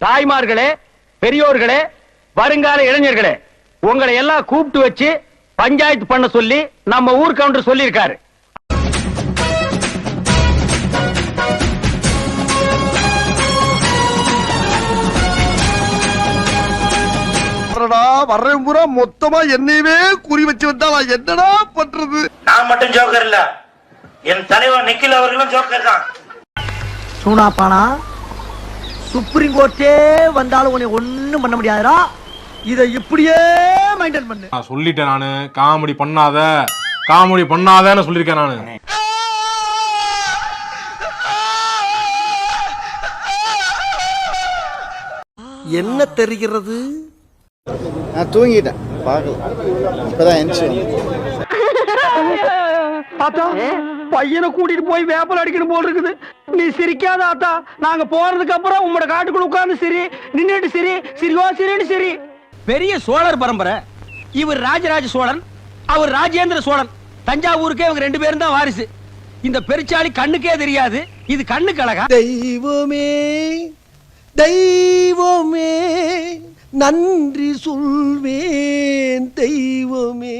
தாய்மார்களே, பெரியோர்களே, வருங்கால இளைஞர்களே, உங்களை எல்லாம் கூப்பிட்டு வச்சு பஞ்சாயத்து பண்ண சொல்லி நம்ம ஊர் கவுண்டர் சொல்லியிருக்காரு. வர்றேன் பூரா மொத்தமா என்னையவே குறி வச்சு வந்தா நான் என்னடா பண்றது? நான் மட்டும் ஜோக்கர் இல்ல, என் தலைவர் நிக்கில் அவர்களும் ஜோக்கர் தான். சூனாப்பானா, சுப்ரீம் கோர்ட்டே வந்தாலும் உன்னை ஒண்ணும் பண்ண முடியாதுடா. இதை இப்படியே மெயின்டைன் பண்ணு. நான் சொல்லிட்டேன், நானு காமெடி பண்ணாதன்னு சொல்லியிருக்கேன் நானு. என்ன தெரிகிறது? நான் தூங்கிட்டேன், பார்க்கல, இப்பதான் எந்திரிச்சு. ஆத்தா, பையனை கூட்டிட்டு போய் வேப்பல் அடிக்கணும் போல் இருக்குது. நீ சிரிக்காத ஆத்தா. நாங்க போறதுக்கு அப்புறம் உங்களோட காட்டுக்குள்ள உட்கார்ந்து சரி, நின்னுட்டு சரி, சிரிவா சிரின்னு சரி. பெரிய சோழர் பரம்பரை. இவர் ராஜராஜ சோழன், அவர் ராஜேந்திர சோழன். தஞ்சாவூருக்கே இவங்க 2 பேரும் தான் வாரிசு. இந்த பெருச்சாளி கண்ணுக்கே தெரியாது. இது கண்ணுக்கு அழகா? தெய்வமே தெய்வமே நன்றி சொல்வேன் தெய்வமே.